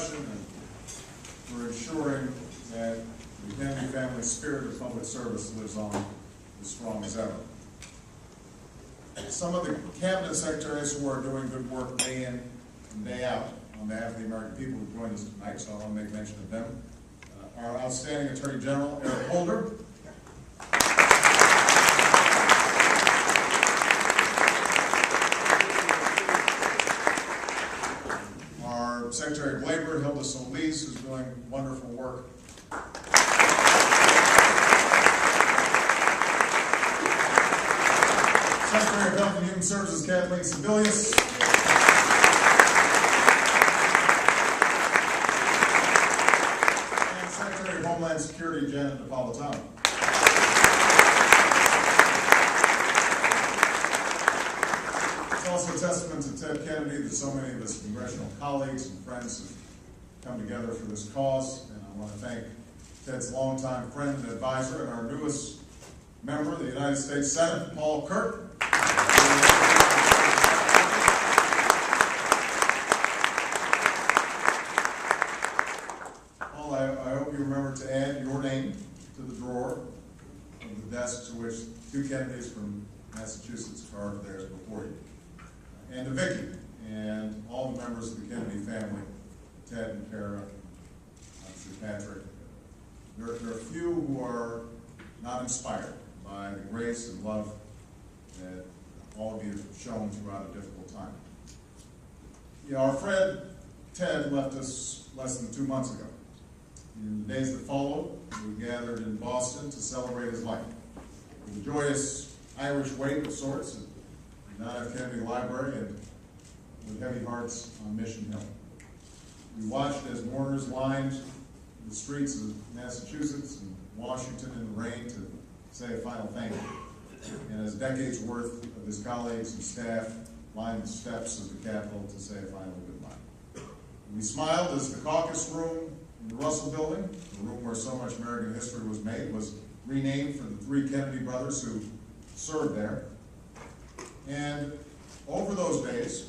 production and for ensuring that the Kennedy family spirit of public service lives on as strong as ever. Some of the cabinet secretaries who are doing good work day in and day out on behalf of the American people who joined us tonight, so I want to make mention of them. Our outstanding Attorney General, Eric Holder. Our Secretary of Labor, Hilda Solis, who's doing wonderful work. Secretary of Health and Human Services, Kathleen Sebelius. And Secretary of Homeland Security, Janet Napolitano. It's also a testament to Ted Kennedy that so many of his congressional colleagues and friends have come together for this cause. And I want to thank Ted's longtime friend and advisor and our newest member of the United States Senate, Paul Kirk. Paul, I hope you remember to add your name to the drawer of the desk to which two Kennedys from Massachusetts carved theirs before you. And to Vicki and all the members of the Kennedy family, Ted and Kara, Sir Patrick. There are few who are not inspired by the grace and love that all of you have shown throughout a difficult time. You know, our friend Ted left us less than 2 months ago. In the days that followed, we gathered in Boston to celebrate his life. With a joyous Irish wake of sorts at the John F. Kennedy Library and with heavy hearts on Mission Hill. We watched as mourners lined the streets of Massachusetts and Washington in the rain to say a final thank you. And as decades worth of his colleagues and staff lined the steps of the Capitol to say a final goodbye. We smiled as the caucus room in the Russell Building, the room where so much American history was made, was renamed for the three Kennedy brothers who served there. And over those days,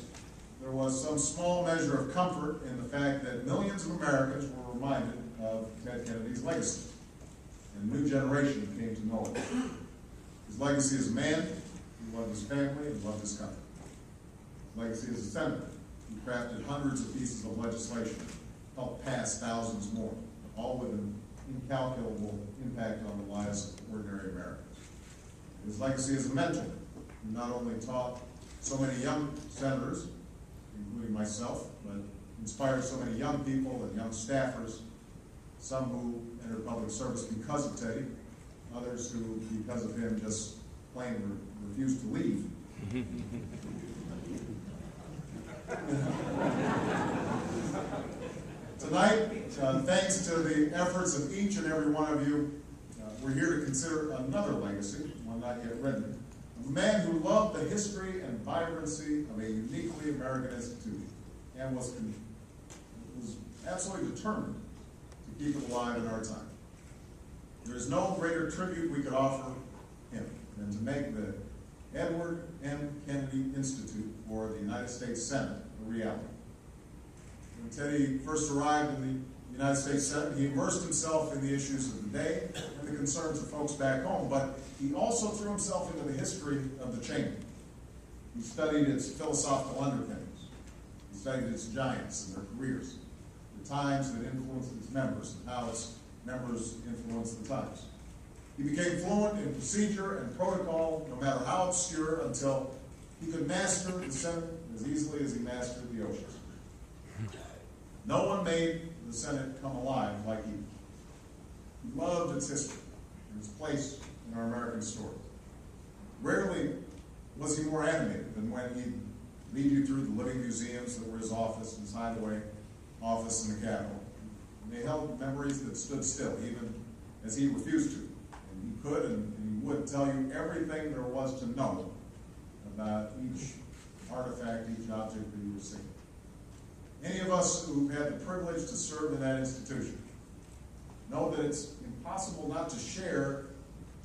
there was some small measure of comfort in the fact that millions of Americans were reminded of Ted Kennedy's legacy. And a new generation came to know it. His legacy as a man, he loved his family and loved his country. His legacy as a senator, he crafted hundreds of pieces of legislation, helped pass thousands more, all with an incalculable impact on the lives of ordinary Americans. His legacy as a mentor, he not only taught so many young senators, including myself, but inspired so many young people and young staffers, some who entered public service because of Teddy, others who, because of him, just plain refused to leave. Tonight, thanks to the efforts of each and every one of you, we're here to consider another legacy, one not yet written, of a man who loved the history and vibrancy of a uniquely American institution and was absolutely determined to keep it alive in our time. There is no greater tribute we could offer him than to make the Edward M. Kennedy Institute for the United States Senate a reality. When Teddy first arrived in the United States Senate, he immersed himself in the issues of the day and the concerns of folks back home, but he also threw himself into the history of the chamber. He studied its philosophical underpinnings. He studied its giants and their careers, the times that influenced its members, and how its members influenced the times. He became fluent in procedure and protocol, no matter how obscure, until he could master the Senate as easily as he mastered the oceans. No one made the Senate come alive like he did. He loved its history and its place in our American story. Rarely was he more animated than when he'd lead you through the living museums that were his office, his hideaway office in the Capitol. And they held memories that stood still, even as he refused to. And he could and he would tell you everything there was to know about each artifact, each object that you were seeing. Any of us who've had the privilege to serve in that institution know that it's impossible not to share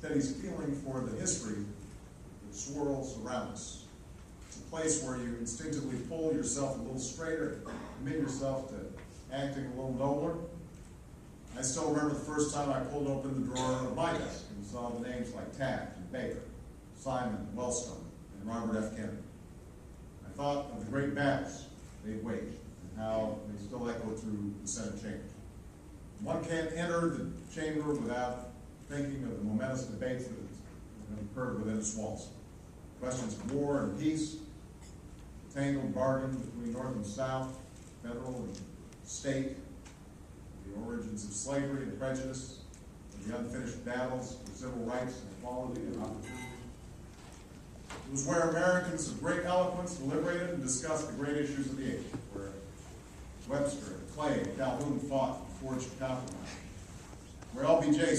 Teddy's feeling for the history that swirls around us. It's a place where you instinctively pull yourself a little straighter, commit yourself to acting a little nobler. I still remember the first time I pulled open the drawer of my desk and saw the names like Taft and Baker, Simon, Wellstone, and Robert F. Kennedy. I thought of the great battles they'd waged and how they still echo through the Senate chambers. One can't enter the chamber without thinking of the momentous debates that have occurred within its walls. Questions of war and peace, the tangled bargain between North and South, federal and state, the origins of slavery and prejudice, and the unfinished battles for civil rights and equality and opportunity. It was where Americans of great eloquence deliberated and discussed the great issues of the age, where Webster, Clay, and Calhoun fought and forged a compromise, where LBJ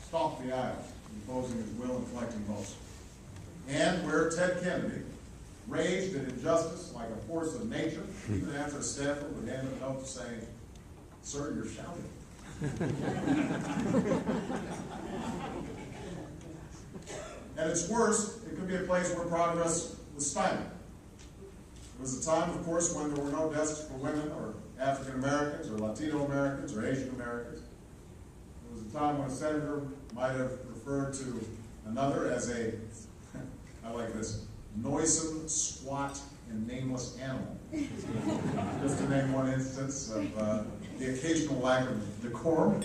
stalked the aisle, imposing his will and collecting votes, and where Ted Kennedy raged at injustice like a force of nature, even after a staffer would hand him a note saying, "Sir, you're shouting." At its worst, it could be a place where progress was stymied. It was a time, of course, when there were no desks for women or African Americans or Latino Americans or Asian Americans. It was a time when a senator might have referred to another as a, I like this, noisome, squat, and nameless animal. Just to name one instance of the occasional lack of decorum.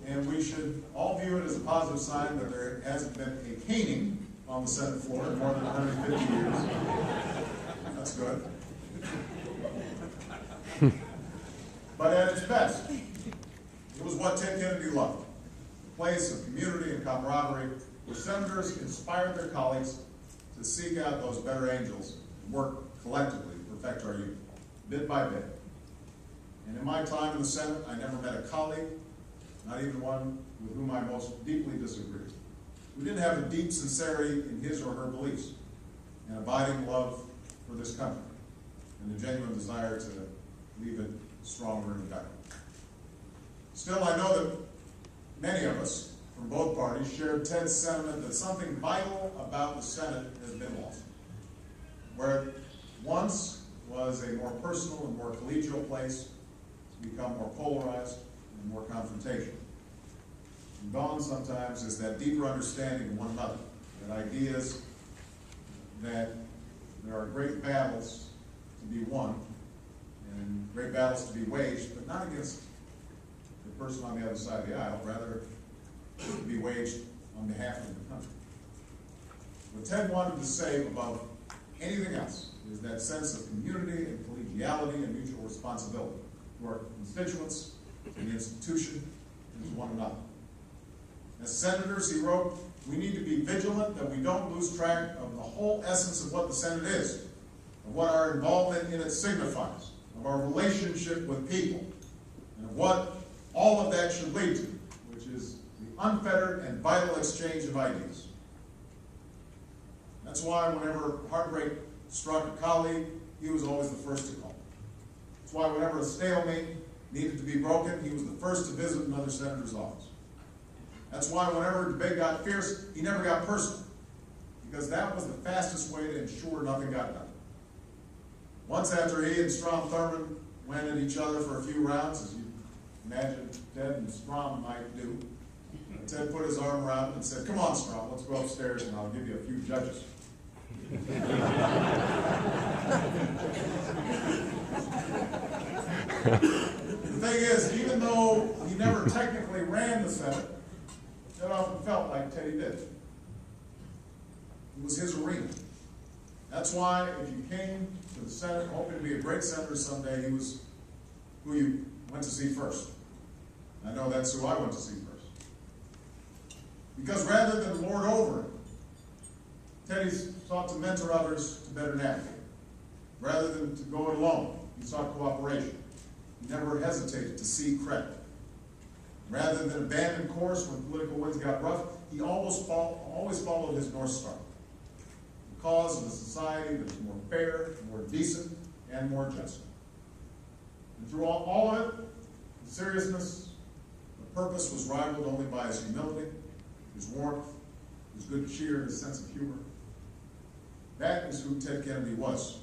And we should all view it as a positive sign that there hasn't been a caning on the Senate floor in more than 150 years. That's good. But at its best, it was what Ted Kennedy loved, a place of community and camaraderie where senators inspired their colleagues to seek out those better angels and work collectively to perfect our youth, bit by bit. And in my time in the Senate, I never met a colleague, not even one with whom I most deeply disagreed, who didn't have a deep sincerity in his or her beliefs, an abiding love for this country, and a genuine desire to leave it stronger and better. Still, I know that many of us from both parties shared Ted's sentiment that something vital about the Senate has been lost. Where it once was a more personal and more collegial place, it's become more polarized and more confrontational. And gone sometimes is that deeper understanding of one another, that ideas that there are great battles to be won and great battles to be waged, but not against the person on the other side of the aisle, rather to be waged on behalf of the country. What Ted wanted to say above anything else is that sense of community and collegiality and mutual responsibility to our constituents, to the institution, and to one another. As senators, he wrote, we need to be vigilant that we don't lose track of the whole essence of what the Senate is, of what our involvement in it signifies, of our relationship with people, and of what all of that should lead to, which is the unfettered and vital exchange of ideas. That's why whenever heartbreak struck a colleague, he was always the first to call. That's why whenever a stalemate needed to be broken, he was the first to visit another senator's office. That's why whenever a debate got fierce, he never got personal, because that was the fastest way to ensure nothing got done. Once after he and Strom Thurmond went at each other for a few rounds, as you imagine Ted and Strom might do, Ted put his arm around him and said, "Come on, Strom, let's go upstairs and I'll give you a few judges." The thing is, even though he never technically ran the Senate, it often felt like Teddy did. It was his arena. That's why if you came to the Senate hoping to be a great senator someday, he was who you went to see first. I know that's who I went to see first. Because rather than lord over it, Teddy sought to mentor others to better navigate. Rather than to go it alone, he sought cooperation. He never hesitated to seek credit. Rather than abandon course when political winds got rough, he always followed his North Star. The cause of a society that is more fair, more decent, and more just. And through all of it, the seriousness, the purpose was rivaled only by his humility, his warmth, his good cheer, his sense of humor. That is who Ted Kennedy was.